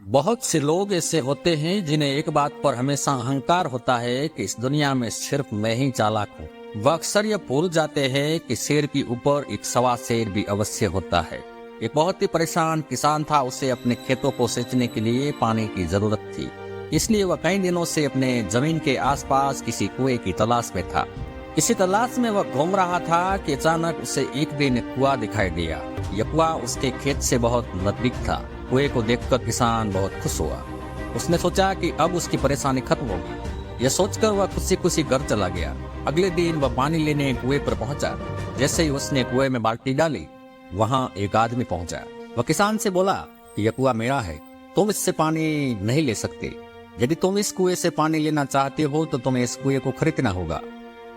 बहुत से लोग ऐसे होते हैं जिन्हें एक बात पर हमेशा अहंकार होता है कि इस दुनिया में सिर्फ मैं ही चालाक हूँ। वह अक्सर यह भूल जाते हैं कि शेर के ऊपर एक सवा शेर भी अवश्य होता है। एक बहुत ही परेशान किसान था, उसे अपने खेतों को सींचने के लिए पानी की जरूरत थी। इसलिए वह कई दिनों से अपने जमीन के आसपास किसी कुएं की तलाश में था। इसी तलाश में वह घूम रहा था कि अचानक उसे एक दिन कुआं दिखाई दिया। यह कुआं उसके खेत से बहुत नजदीक था। कुएं को देखकर किसान बहुत खुश हुआ। उसने सोचा कि अब उसकी परेशानी खत्म होगी। यह सोचकर वह खुशी खुशी घर चला गया। अगले दिन वह पानी लेने कुएं पर पहुंचा। जैसे ही उसने कुएं में बाल्टी डाली, वहां एक आदमी पहुंचा। वह किसान से बोला कि यह कुआं मेरा है, तुम इससे पानी नहीं ले सकते। यदि तुम इस कुएं से पानी लेना चाहते हो तो तुम्हें इस कुएं को खरीदना होगा।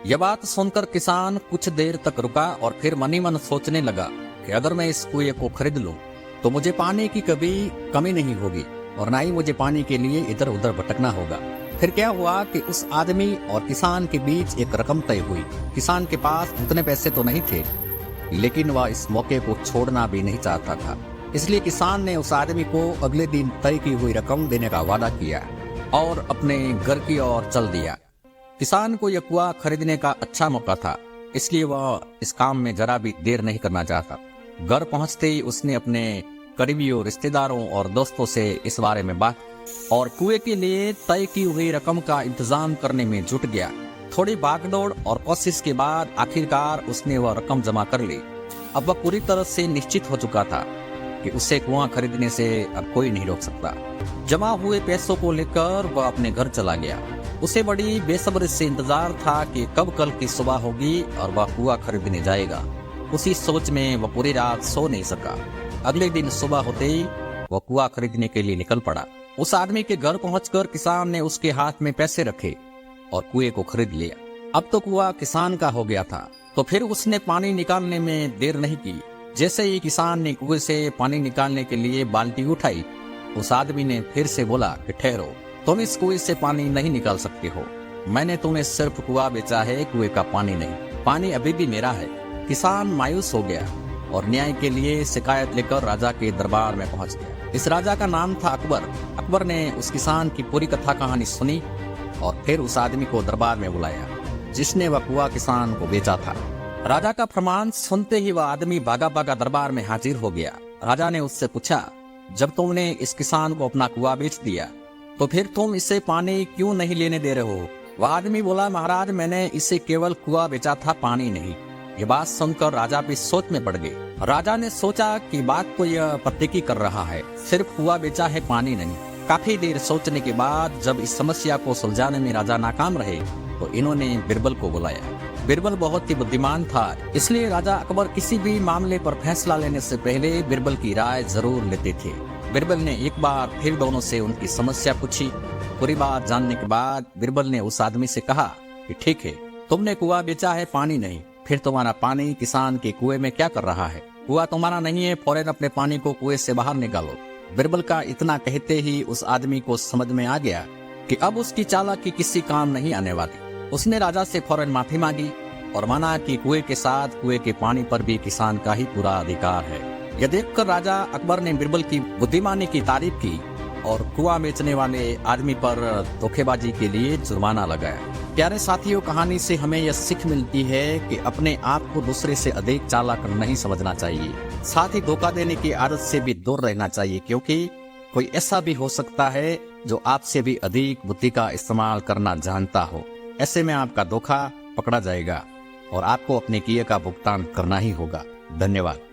यह बात सुनकर किसान कुछ देर तक रुका और फिर मन ही मन सोचने लगा कि अगर मैं इस कुएं को खरीद लूं तो मुझे पानी की कभी कमी नहीं होगी और ना ही मुझे पानी के लिए इधर उधर भटकना होगा। फिर क्या हुआ कि उस आदमी और किसान के बीच एक रकम तय हुई। किसान के पास उतने पैसे तो नहीं थे, लेकिन वह इस मौके को छोड़ना भी नहीं चाहता था। इसलिए किसान ने उस आदमी को अगले दिन तय की हुई रकम देने का वादा किया और अपने घर की ओर चल दिया। किसान को यह कुआं खरीदने का अच्छा मौका था, इसलिए वह इस काम में जरा भी देर नहीं करना चाहता। घर पहुंचते ही उसने अपने करीबियों, रिश्तेदारों और दोस्तों से इस बारे में बात और कुएं के लिए तय की हुई रकम का इंतजाम करने में जुट गया। थोड़ी भागदौड़ और कोशिश के बाद आखिरकार उसने वह रकम जमा कर ली। अब वह पूरी तरह से निश्चित हो चुका था कि उसे कुआं खरीदने से अब कोई नहीं रोक सकता। जमा हुए पैसों को लेकर वह अपने घर चला गया। उसे बड़ी बेसब्री से इंतजार था कि कब कल की सुबह होगी और वह कुआं खरीदने जाएगा। उसी सोच में वह पूरी रात सो नहीं सका। अगले दिन सुबह होते ही वह कुआं खरीदने के लिए निकल पड़ा। उस आदमी के घर पहुंचकर किसान ने उसके हाथ में पैसे रखे और कुएं को खरीद लिया। अब तो कुआं किसान का हो गया था, तो फिर उसने पानी निकालने में देर नहीं की। जैसे ही किसान ने कुएं से पानी निकालने के लिए बाल्टी उठाई, उस आदमी ने फिर से बोला कि ठहरो, तुम इस कुएं से पानी नहीं निकाल सकते हो। मैंने तुम्हें सिर्फ कुआं बेचा है, कुएं का पानी नहीं। पानी अभी भी मेरा है। किसान मायूस हो गया और न्याय के लिए शिकायत लेकर राजा के दरबार में पहुंच गया। इस राजा का नाम था अकबर। अकबर ने उस किसान की पूरी कथा कहानी सुनी और फिर उस आदमी को दरबार में बुलाया जिसने वह कुआं किसान को बेचा था। राजा का फरमान सुनते ही वह आदमी भागा भागा दरबार में हाजिर हो गया। राजा ने उससे पूछा, जब तुमने इस किसान को अपना कुआं बेच दिया तो फिर तुम इसे पानी क्यों नहीं लेने दे रहे हो? वह आदमी बोला, महाराज, मैंने इसे केवल कुआं बेचा था, पानी नहीं। ये बात सुनकर राजा भी सोच में पड़ गए। राजा ने सोचा कि बात को यह प्रतीकी कर रहा है, सिर्फ कुआं बेचा है, पानी नहीं। काफी देर सोचने के बाद जब इस समस्या को सुलझाने में राजा नाकाम रहे तो इन्होंने बिरबल को बुलाया। बिरबल बहुत ही बुद्धिमान था, इसलिए राजा अकबर किसी भी मामले पर फैसला लेने से पहले बिरबल की राय जरूर लेते थे। बिरबल ने एक बार फिर दोनों से उनकी समस्या पूछी। पूरी बात जानने के बाद बिरबल ने उस आदमी से कहा कि ठीक है, तुमने कुआं बेचा है, पानी नहीं। फिर तुम्हारा पानी किसान के कुएं में क्या कर रहा है? कुआं तुम्हारा नहीं है, फौरन अपने पानी को कुएं से बाहर निकालो। बिरबल का इतना कहते ही उस आदमी को समझ में आ गया कि अब उसकी चालाकी किसी काम नहीं आने वाली। उसने राजा से फौरन माफी मांगी और माना कि कुएं के साथ कुएं के पानी पर भी किसान का ही पूरा अधिकार है। यह देखकर राजा अकबर ने बिरबल की बुद्धिमानी की तारीफ की और कुआं बेचने वाले आदमी पर धोखेबाजी के लिए जुर्माना लगाया। प्यारे साथियों, कहानी से हमें यह सीख मिलती है कि अपने आप को दूसरे से अधिक चालाक नहीं समझना चाहिए। साथ ही धोखा देने की आदत से भी दूर रहना चाहिए, क्योंकि कोई ऐसा भी हो सकता है जो आपसे भी अधिक बुद्धि का इस्तेमाल करना जानता हो। ऐसे में आपका धोखा पकड़ा जाएगा और आपको अपने किए का भुगतान करना ही होगा। धन्यवाद।